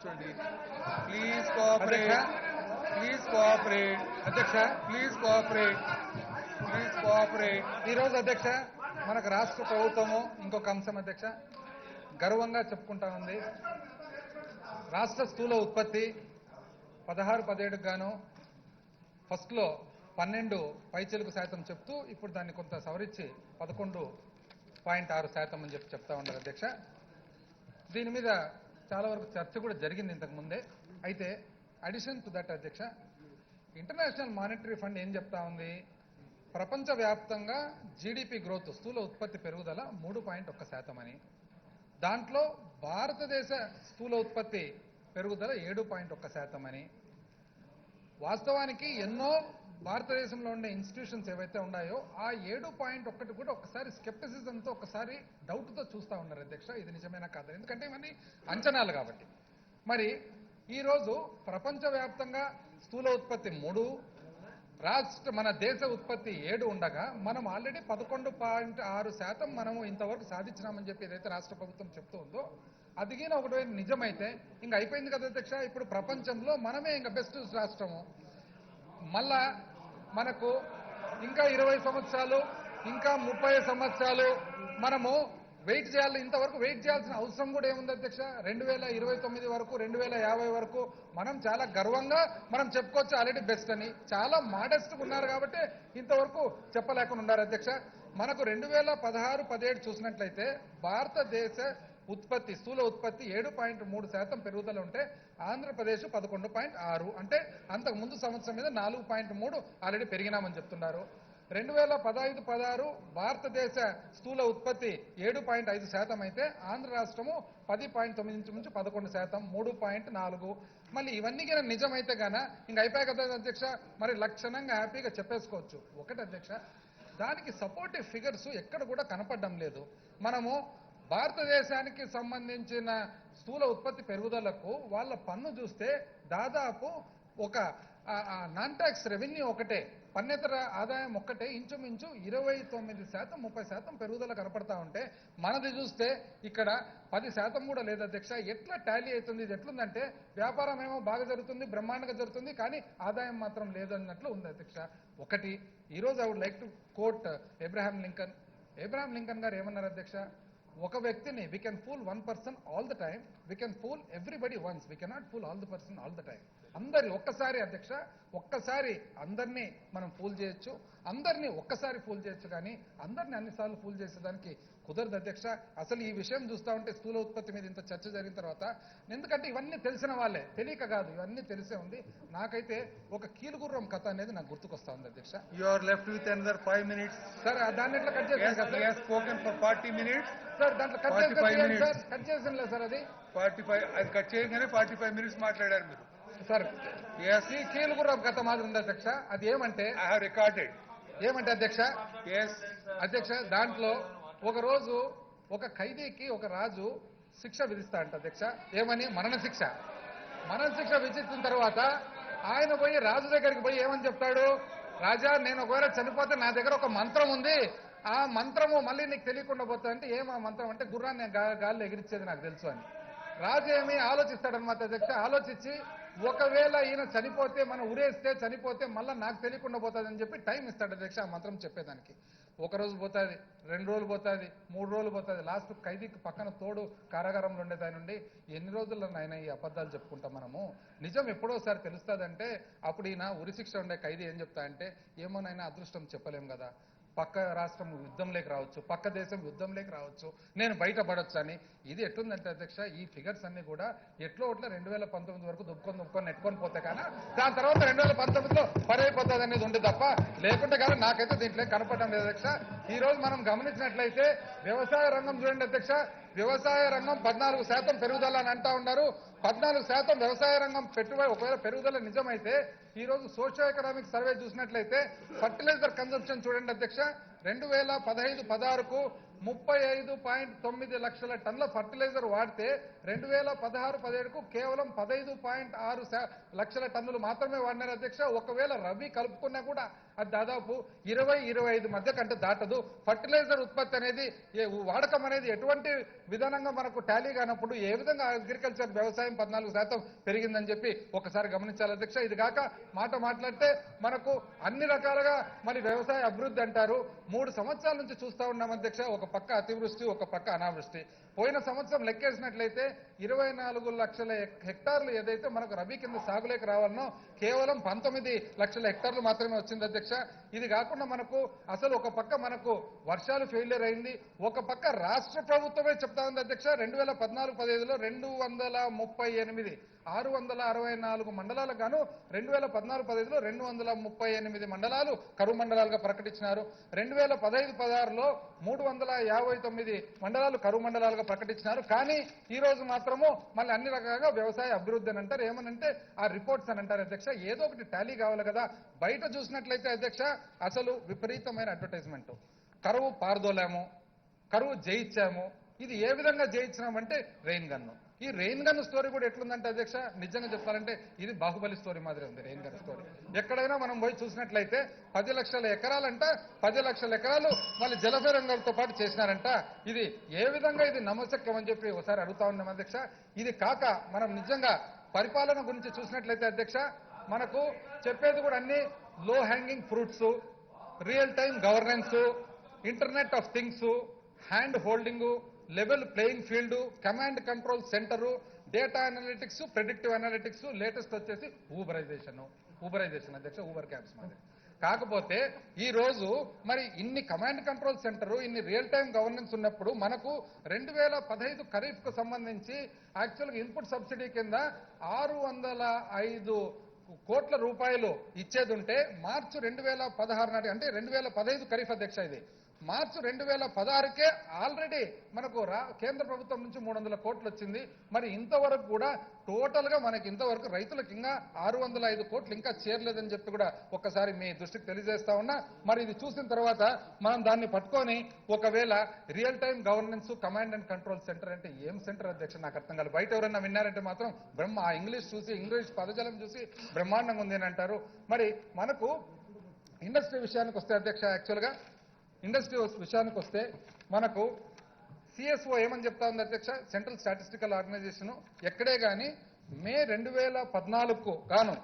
కూర్చోండి. Please cooperate, please cooperate అధ్యక్ష, please cooperate, please cooperate. ఈరోజు అధ్యక్ష మనకు రాష్ట్ర ప్రభుత్వము ఇంకొక అంశం అధ్యక్ష గర్వంగా చెప్పుకుంటా ఉంది. రాష్ట్ర స్థూల ఉత్పత్తి 16-17 గాను ఫస్ట్లో 12 పైచిలుకు శాతం చెప్తూ ఇప్పుడు దాన్ని కొంత సవరించి 11.6% అని చెప్తా ఉన్నారు అధ్యక్ష. దీని మీద చాలా వరకు చర్చ కూడా జరిగింది ఇంతకు ముందే. అయితే అడిషన్ టు దట్ అధ్యక్ష, ఇంటర్నేషనల్ మానిటరీ ఫండ్ ఏం చెప్తా ఉంది, ప్రపంచవ్యాప్తంగా జీడిపి గ్రోత్ స్థూల ఉత్పత్తి పెరుగుదల 3.1% అని, దాంట్లో భారతదేశ స్థూల ఉత్పత్తి పెరుగుదల 7.1% అని. వాస్తవానికి ఎన్నో భారతదేశంలో ఉండే ఇన్స్టిట్యూషన్స్ ఏవైతే ఉన్నాయో ఆ 7.1 కూడా ఒకసారి స్కెప్టిసిజంతో ఒకసారి డౌట్తో చూస్తూ ఉన్నారు అధ్యక్ష, ఇది నిజమేనా కాదు, ఎందుకంటే ఇవన్నీ అంచనాలు కాబట్టి. మరి ఈరోజు ప్రపంచవ్యాప్తంగా స్థూల ఉత్పత్తి 3, మన దేశ ఉత్పత్తి 7 ఉండగా మనం ఆల్రెడీ 11.6% మనము ఇంతవరకు సాధించినామని చెప్పి ఏదైతే రాష్ట్ర ప్రభుత్వం చెప్తూ ఉందో అదిగిన ఒకటి నిజమైతే ఇంక అయిపోయింది కదా అధ్యక్ష. ఇప్పుడు ప్రపంచంలో మనమే ఇంకా బెస్ట్ రాష్ట్రము. మళ్ళా మనకు ఇంకా 20 సంవత్సరాలు ఇంకా 30 సంవత్సరాలు మనము వెయిట్ చేయాలి. ఇంతవరకు వెయిట్ చేయాల్సిన అవసరం కూడా ఏముంది అధ్యక్ష. 2029 వరకు 2050 వరకు మనం చాలా గర్వంగా మనం చెప్పుకోవచ్చు ఆల్రెడీ బెస్ట్ అని. చాలా మోడెస్ట్గా ఉన్నారు కాబట్టి ఇంతవరకు చెప్పలేకుండా ఉన్నారు అధ్యక్ష. మనకు 2016-17 చూసినట్లయితే భారతదేశ ఉత్పత్తి స్థూల ఉత్పత్తి 7.3% పెరుగుదల ఉంటే ఆంధ్రప్రదేశ్ 11.6, అంటే అంతకు ముందు సంవత్సరం మీద 4.3 ఆల్రెడీ పెరిగినామని చెప్తున్నారు. 2015-16 భారతదేశ స్థూల ఉత్పత్తి 7.5% అయితే ఆంధ్ర రాష్ట్రము 10.9 నుంచి 11%, 3.4. మళ్ళీ ఇవన్నీ కానీ నిజమైతే గాన ఇంక అయిపోయాయి కదా అధ్యక్ష. మరి లక్షణంగా హ్యాపీగా చెప్పేసుకోవచ్చు. ఒకటి అధ్యక్ష, దానికి సపోర్టివ్ ఫిగర్స్ ఎక్కడ కూడా కనపడడం లేదు. మనము భారతదేశానికి సంబంధించిన స్థూల ఉత్పత్తి పెరుగుదలకు వాళ్ళ పన్ను చూస్తే దాదాపు ఒక నాన్ ట్యాక్స్ రెవెన్యూ ఒకటే, పన్నేతర ఆదాయం ఒక్కటే ఇంచుమించు 29%, 30% పెరుగుదల కనపడతా ఉంటే మనది చూస్తే ఇక్కడ 10% కూడా లేదు అధ్యక్ష. ఎట్లా టాలీ అవుతుంది? ఇది ఎట్లుందంటే వ్యాపారం ఏమో బాగా జరుగుతుంది, బ్రహ్మాండంగా జరుగుతుంది, కానీ ఆదాయం మాత్రం లేదు అన్నట్లు ఉంది అధ్యక్ష. ఒకటి, ఈరోజు I would like to quote Abraham Lincoln గారు ఏమన్నారు అధ్యక్ష, ఒక వ్యక్తిని we can fool one person all the time, we can fool everybody once, we cannot fool all the person all the time. అందరి ఒక్కసారి అధ్యక్ష, ఒక్కసారి అందరినీ మనం ఫూల్ చేయొచ్చు, అందరినీ ఒక్కసారి ఫూల్ చేయొచ్చు, కానీ అందరినీ అన్నిసార్లు ఫూల్ చేసేదానికి కుదరదు అధ్యక్ష. అసలు ఈ విషయం చూస్తూ ఉంటే స్థూల ఉత్పత్తి మీద ఇంత చర్చ జరిగిన తర్వాత, ఎందుకంటే ఇవన్నీ తెలిసిన వాళ్ళే, తెలియక కాదు, ఇవన్నీ తెలిసే ఉంది. నాకైతే ఒక కీలుగుర్రం కథ అనేది నాకు గుర్తుకొస్తా ఉంది అధ్యక్ష. You are left with another 5 minutes. Sir దాన్ని ఎట్లా కట్ చేశాను కదా? He has spoken for 40 minutes. Sir దాంట్లో కట్ చేసి సార్ కట్ చేసిన సార్ అది 45 అది కట్ చేయగానే 45 minutes మాట్లాడారు మీరు. సార్ కీలుగుర్రం కథ మాదిరి ఉంది అధ్యక్ష. అది ఏమంటే I have recorded. ఏమంటే అధ్యక్ష, అధ్యక్ష దాంట్లో ఒక రోజు ఒక ఖైదీకి ఒక రాజు శిక్ష విధిస్తా అంట అధ్యక్ష. ఏమని? మరణ శిక్ష విధించిన తర్వాత ఆయన పోయి రాజు దగ్గరికి పోయి ఏమని చెప్తాడు, రాజా నేను ఒకవేళ చనిపోతే నా దగ్గర ఒక మంత్రం ఉంది, ఆ మంత్రము మళ్ళీ నీకు తెలియకుండా పోతా అంటే ఏం ఆ మంత్రం అంటే గుర్రాన్ని గాల్లో ఎగిరిచ్చేది నాకు తెలుసు అని. రాజు ఏమి ఆలోచిస్తాడనమాట అధ్యక్ష. ఆలోచించి ఒకవేళ ఈయన చనిపోతే మనం ఉరేస్తే చనిపోతే మళ్ళీ నాకు తెలియకుండా పోతుందని చెప్పి టైం ఇస్తాడు అధ్యక్ష ఆ మంత్రం చెప్పేదానికి. 1 రోజు పోతుంది, 2 రోజులు పోతుంది, 3 రోజులు పోతుంది, లాస్ట్ ఖైదీకి పక్కన తోడు కారాగారంలో ఉండేదాని నుండి ఎన్ని రోజుల్లో నాయన ఈ అబద్ధాలు చెప్పుకుంటాం మనము, నిజం ఎప్పుడోసారి తెలుస్తుందంటే అప్పుడు ఈయన ఉరిశిక్ష ఉండే ఖైదీ ఏం చెప్తా అంటే, ఏమోనైనా అదృష్టం చెప్పలేం కదా, పక్క రాష్ట్రం యుద్ధంలోకి రావచ్చు, పక్క దేశం యుద్ధంలోకి రావచ్చు, నేను బయటపడొచ్చు అని. ఇది ఎట్లుందంటే అధ్యక్ష, ఈ ఫిగర్స్ అన్ని కూడా ఎట్లో ఒకట్లా 2019 వరకు దుబ్బుకొని నెట్టుకొని పోతే కానీ దాని తర్వాత 2019లో పరైపోతుంది అనేది ఉంది తప్ప, లేకుంటే కానీ నాకైతే దీంట్లో కనపడడం లేదు అధ్యక్ష. ఈ రోజు మనం గమనించినట్లయితే వ్యవసాయ రంగం చూడండి అధ్యక్ష, వ్యవసాయ రంగం 14% పెరుగుదల అని అంటా ఉన్నారు. 14% వ్యవసాయ రంగం పెట్టుబడి ఒకవేళ పెరుగుదల నిజమైతే ఈ రోజు సోషియో ఎకనామిక్ సర్వే చూసినట్లయితే ఫర్టిలైజర్ కన్సంప్షన్ చూడండి అధ్యక్ష, 2015-16కు 35.9 లక్షల టన్నుల ఫర్టిలైజర్ వాడితే 2016-17కు కేవలం 15.6 లక్షల టన్నులు మాత్రమే వాడినారు అధ్యక్ష. ఒకవేళ రబీ కలుపుకున్నా కూడా అది దాదాపు 20-25 మధ్య కంటే దాటదు. ఫర్టిలైజర్ ఉత్పత్తి అనేది వాడకం అనేది ఎటువంటి విధానంగా మనకు టాలీ కానప్పుడు ఏ విధంగా అగ్రికల్చర్ వ్యవసాయం 14% పెరిగిందని చెప్పి ఒకసారి గమనించాలి అధ్యక్ష. ఇది కాక మాట్లాడితే మనకు అన్ని రకాలుగా మరి వ్యవసాయ అభివృద్ధి అంటారు. 3 సంవత్సరాల నుంచి చూస్తా ఉన్నాం అధ్యక్ష. ఒక పక్క అతివృష్టి, ఒక పక్క అనావృష్టి. పోయిన సంవత్సరం లెక్కేసినట్లయితే 24 లక్షల హెక్టార్లు ఏదైతే మనకు రబీ కింద సాగులేకి రావాలనో కేవలం 19 లక్షల హెక్టార్లు మాత్రమే వచ్చింది అధ్యక్ష. ఇది కాకుండా మనకు అసలు ఒక పక్క మనకు వర్షాలు ఫెయిల్యూర్ అయింది, ఒక పక్క రాష్ట్ర ప్రభుత్వమే చెప్తా ఉంది అధ్యక్ష. 2014-15లో 238 664 మండలాలకు గాను 2014-15లో 238 మండలాలు కరువు మండలాలుగా ప్రకటించినారు. 2015-16లో 359 మండలాలు కరువు మండలాలుగా ప్రకటించినారు. కానీ ఈ రోజు మాత్రము మళ్ళీ అన్ని రకాలుగా వ్యవసాయ అభివృద్ధి అని అంటారు. ఏమనంటే ఆ రిపోర్ట్స్ అని అంటారు అధ్యక్ష. ఏదో ఒకటి టాలీ కావాలి కదా. బయట చూసినట్లయితే అధ్యక్ష అసలు విపరీతమైన అడ్వర్టైజ్మెంట్. కరువు పారదోలాము, కరువు జయించాము. ఇది ఏ విధంగా జయించినామంటే రెయిన్ గన్ను. ఈ రెయిన్ గన్ స్టోరీ కూడా ఎట్లుందంటే అధ్యక్ష, నిజంగా చెప్పాలంటే ఇది బాహుబలి స్టోరీ మాదిరి ఉంది. రెయిన్ గన్ స్టోరీ ఎక్కడైనా మనం పోయి చూసినట్లయితే 10 లక్షల ఎకరాలంట, 10 లక్షల ఎకరాలు మళ్ళీ జలసరంగాలతో పాటు చేసినారంట. ఇది ఏ విధంగా ఇది నమ్మశక్యం అని చెప్పి ఒకసారి అడుగుతా ఉన్నాం అధ్యక్ష. ఇది కాక మనం నిజంగా పరిపాలన గురించి చూసినట్లయితే అధ్యక్ష, మనకు చెప్పేది కూడా అన్ని లో hanging fruits, real time governance, internet of things, hand holding, level playing field, command control centre, data analytics, predictive analytics, latest వచ్చేసి ఊబరైజేషన్ అధ్యక్ష, ఊబర్ క్యాబ్స్ మాది. కాకపోతే ఈ రోజు మరి ఇన్ని కమాండ్ కంట్రోల్ సెంటరు, ఇన్ని రియల్ టైం గవర్నెన్స్ ఉన్నప్పుడు మనకు 2015 ఖరీఫ్ కు సంబంధించి యాక్చువల్గా ఇన్పుట్ సబ్సిడీ కింద 605 కోట్ల రూపాయలు ఇచ్చేది ఉంటే మార్చి 2016 నాటి, అంటే 2015 ఖరీఫ్ అధ్యక్ష, ఇది మార్చి 2016కే ఆల్రెడీ మనకు కేంద్ర ప్రభుత్వం నుంచి 300 కోట్లు వచ్చింది. మరి ఇంతవరకు కూడా టోటల్ గా మనకి ఇంతవరకు రైతులకు ఇంకా 605 కోట్లు ఇంకా చేరలేదని చెప్పి కూడా ఒక్కసారి మీ దృష్టికి తెలియజేస్తా ఉన్నా. మరి ఇది చూసిన తర్వాత మనం దాన్ని పట్టుకొని ఒకవేళ real time governance, command and control centre అంటే ఏం సెంటర్ అధ్యక్ష నాకు అర్థం కాదు. బయట ఎవరైనా విన్నారంటే మాత్రం ఆ ఇంగ్లీష్ పదజాలం చూసి బ్రహ్మాండంగా ఉంది అని అంటారు. మరి మనకు ఇండస్ట్రీ విషయానికి వస్తే అధ్యక్ష, యాక్చువల్గా ఇండస్ట్రీ విషయానికి వస్తే మనకు సిఎస్ఓ ఏమని చెప్తా ఉంది అధ్యక్ష, సెంట్రల్ స్టాటిస్టికల్ ఆర్గనైజేషన్ ఎక్కడే కానీ మే 2014కు గాను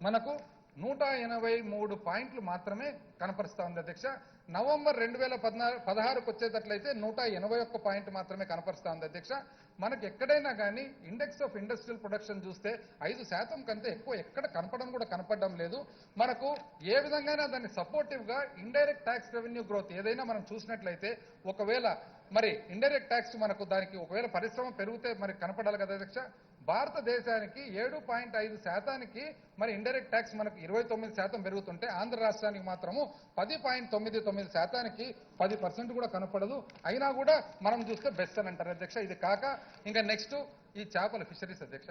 మనకు 183 పాయింట్లు మాత్రమే కనపరుస్తా ఉంది అధ్యక్ష. నవంబర్ 2016కు వచ్చేటట్లయితే 181 పాయింట్ మాత్రమే కనపరుస్తా ఉంది అధ్యక్ష. మనకు ఎక్కడైనా కానీ ఇండెక్స్ ఆఫ్ ఇండస్ట్రియల్ ప్రొడక్షన్ చూస్తే 5% కంటే ఎక్కువ ఎక్కడ కనపడడం లేదు. మనకు ఏ విధంగా దాన్ని సపోర్టివ్ గా ఇండైరెక్ట్ ట్యాక్స్ రెవెన్యూ గ్రోత్ ఏదైనా మనం చూసినట్లయితే ఒకవేళ మరి ఇండైరెక్ట్ ట్యాక్స్ మనకు దానికి ఒకవేళ పరిశ్రమ పెరిగితే మరి కనపడాలి కదా అధ్యక్ష. భారతదేశానికి 7.5% మరి ఇండైరెక్ట్ ట్యాక్స్ మనకు 29% పెరుగుతుంటే ఆంధ్ర రాష్ట్రానికి మాత్రము 10.99%, 10% కూడా కనపడదు. అయినా కూడా మనం చూస్తే బెస్ట్ అని అంటారు అధ్యక్ష. ఇది కాక ఇంకా నెక్స్ట్ ఈ చేపల ఫిషరీస్ అధ్యక్ష.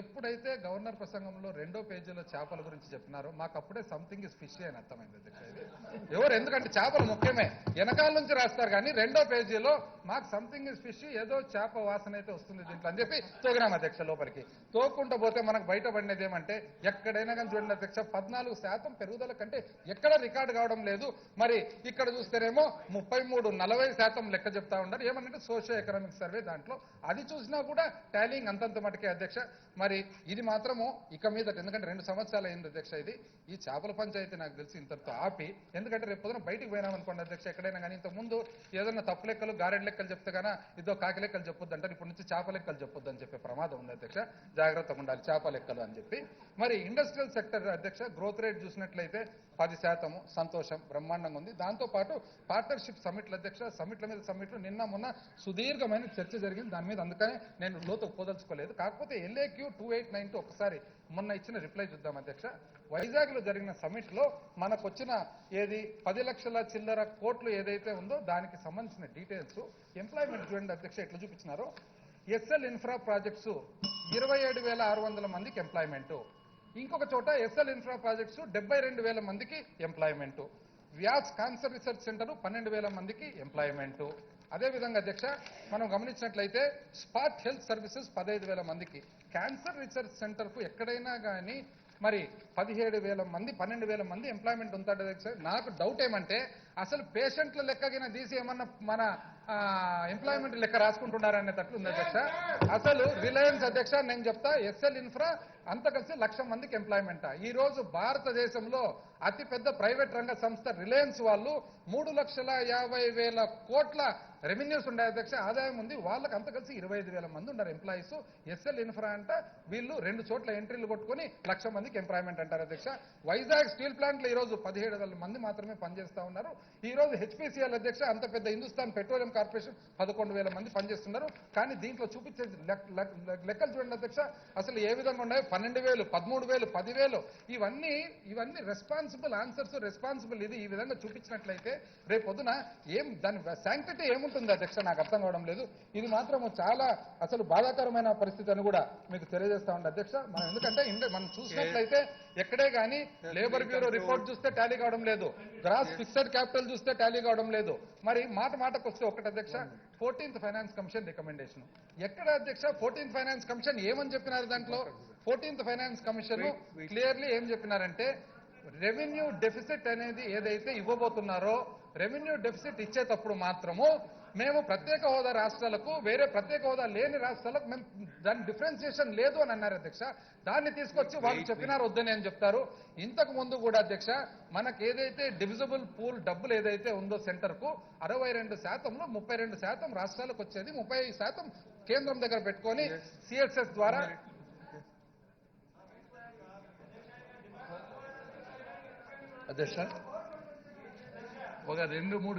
ఎప్పుడైతే గవర్నర్ ప్రసంగంలో 2వ పేజీలో చేపల గురించి చెప్పినారో మాకు అప్పుడే సంథింగ్ ఇస్ ఫిష్ అని అర్థమైంది అధ్యక్ష. ఇది ఎందుకంటే చేపలు ముఖ్యమే, వెనకాల నుంచి రాస్తారు కానీ 2వ పేజీలో మాకు సంథింగ్ ఇస్ ఫిష్, ఏదో చేప వాసన అయితే వస్తుంది దీంట్లో అని చెప్పి తోగినాం అధ్యక్ష. లోపలికి తోక్కుంటూ పోతే మనకు బయటపడినది ఏమంటే ఎక్కడైనా కానీ చూడండి అధ్యక్ష, 14% పెరుగుదల కంటే ఎక్కడ రికార్డు కావడం లేదు. మరి ఇక్కడ చూస్తేనేమో 33-40% లెక్క చెప్తా ఉన్నారు. ఏమనంటే సోషియో ఎకనామిక్ సర్వే దాంట్లో అది చూసినా కూడా టాలింగ్ అంతంత మటుకే అధ్యక్ష. మరి ఇది మాత్రము ఇక మీద, ఎందుకంటే 2 సంవత్సరాలు అయింది అధ్యక్ష ఇది. ఈ చేపల పంచాయతీ నాకు తెలిసి ఇంతటితో ఆపి, ఎందుకంటే రేపు పొద్దున బయటికి పోయినామనుకోండి అధ్యక్ష ఎక్కడైనా కానీ, ఇంత ముందు ఏదైనా తప్పు లెక్కలు, గారెడ్ లెక్కలు చెప్తే గానా ఇదో కాకి లెక్కలు చెప్పొద్దు అంటారు. ఇప్పటి నుంచి చేప లెక్కలు చెప్పొద్దు అని చెప్పే ప్రమాదం ఉంది అధ్యక్ష. జాగ్రత్తగా ఉండాలి చేప లెక్కలు అని చెప్పి. మరి ఇండస్ట్రియల్ సెక్టర్ అధ్యక్ష గ్రోత్ రేట్ చూసినట్లయితే 10% సంతోషం, బ్రహ్మాండంగా ఉంది. దాంతోపాటు పార్ట్నర్షిప్ సమిట్లు అధ్యక్ష, సమిట్ల మీద సమిట్లు నిన్న మొన్న సుదీర్ఘమైన చర్చ జరిగింది దాని మీద, అందుకనే నేను లోతు పోదలుచుకోలేదు. కాకపోతే LAQ 2892 ఒకసారి మొన్న ఇచ్చిన రిప్లై చూద్దాం అధ్యక్ష. వైజాగ్ లో జరిగిన సమిట్ లో మనకు వచ్చిన ఏది 10 లక్షల చిల్లర కోట్లు ఏదైతే ఉందో దానికి సంబంధించిన డీటెయిల్స్, ఎంప్లాయ్మెంట్ చూడండి అధ్యక్ష ఎట్లా చూపించినారో. ఎస్ఎల్ ఇన్ఫ్రా ప్రాజెక్ట్స్ 27,600 మందికి ఎంప్లాయ్మెంట్, ఇంకొక చోట ఎస్ఎల్ ఇన్ఫ్రా ప్రాజెక్ట్స్ 72,000 మందికి employment, Vyas cancer research centre 12,000 మందికి ఎంప్లాయ్మెంట్. అదేవిధంగా అధ్యక్ష మనం గమనించినట్లయితే స్పాట్ హెల్త్ సర్వీసెస్ 15,000 మందికి. క్యాన్సర్ రీసెర్చ్ సెంటర్ కు ఎక్కడైనా కానీ మరి 17,000 మంది 12,000 మంది ఎంప్లాయ్మెంట్ ఉంటాడు అధ్యక్ష. నాకు డౌట్ ఏమంటే అసలు పేషెంట్ల లెక్కగిన తీసి ఏమన్నా మన ఎంప్లాయ్మెంట్ లెక్క రాసుకుంటున్నారనేటట్లు ఉంది అధ్యక్ష. అసలు రిలయన్స్ అధ్యక్ష నేను చెప్తా, ఎస్ఎల్ ఇన్ఫ్రా అంత కలిసి 1,00,000 మందికి ఎంప్లాయ్మెంట్. ఈ రోజు భారతదేశంలో అతిపెద్ద ప్రైవేట్ రంగ సంస్థ రిలయన్స్ వాళ్ళు 3,50,000 కోట్ల రెవెన్యూస్ ఉండే అధ్యక్ష, ఆదాయం ఉంది. వాళ్ళకి అంత కలిసి 25,000 మంది ఉన్నారు ఎంప్లాయీస్. ఎస్ఎల్ ఇన్ఫ్రా అంట వీళ్ళు 2 చోట్ల ఎంట్రీలు కొట్టుకొని 1,00,000 మందికి ఎంప్లాయ్మెంట్ అంటారు అధ్యక్ష. వైజాగ్ స్టీల్ ప్లాంట్ లో ఈ రోజు 17,000 మంది మాత్రమే పనిచేస్తా ఉన్నారు. ఈ రోజు హెచ్పిసిఎల్ అధ్యక్ష అంత పెద్ద హిందుస్థాన్ పెట్రోలియం కార్పొరేషన్ 11,000 మంది పనిచేస్తున్నారు. కానీ దీంట్లో చూపించే లెక్కలు చూడండి అధ్యక్ష, అసలు ఏ విధంగా ఉన్నాయో 12,000, 13,000, 10,000 ఇవన్నీ రెస్పాన్సిబుల్ ఆన్సర్స్, రెస్పాన్సిబుల్ ఇది ఈ విధంగా చూపించినట్లయితే రేపు పొద్దున దాని శాంక్టిటీ ఏముంటుంది అధ్యక్ష నాకు అర్థం కావడం లేదు. ఇది మాత్రం చాలా అసలు బాధాకరమైన పరిస్థితి అని కూడా మీకు తెలియజేస్తా ఉంది అధ్యక్ష. మనం ఎందుకంటే మనం చూసినట్లయితే ఎక్కడే కానీ లేబర్ బ్యూరో రిపోర్ట్ చూస్తే టాలీ కావడం లేదు, గ్రాస్ ఫిక్స్డ్ క్యాపిటల్ చూస్తే టాలీ కావడం లేదు. మరి మాటకు వస్తే ఒకటి అధ్యక్ష, 14th ఫైనాన్స్ కమిషన్ రికమెండేషన్ ఎక్కడ అధ్యక్ష? 14th ఫైనాన్స్ కమిషన్ ఏమని చెప్పినారు దాంట్లో? 14th ఫైనాన్స్ కమిషన్ క్లియర్లీ ఏం చెప్పినారంటే రెవెన్యూ డెఫిసిట్ అనేది ఏదైతే ఇవ్వబోతున్నారో రెవెన్యూ డెఫిసిట్ ఇచ్చేటప్పుడు మాత్రము మేము ప్రత్యేక హోదా రాష్ట్రాలకు వేరే ప్రత్యేక హోదా లేని రాష్ట్రాలకు మేము దాని డిఫరెన్సియేషన్ లేదు అని అన్నారు అధ్యక్ష. దాన్ని తీసుకొచ్చి వాళ్ళు చెప్పినారు వద్దని అని చెప్తారు. ఇంతకు ముందు కూడా అధ్యక్ష మనకు ఏదైతే డివిజిబుల్ పూల్ డబ్బులు ఏదైతే ఉందో సెంటర్ కు 62%లో 32% రాష్ట్రాలకు వచ్చేది, 30% కేంద్రం దగ్గర పెట్టుకొని సిఎస్ఎస్ ద్వారా అధ్యక్ష ఒక 2-3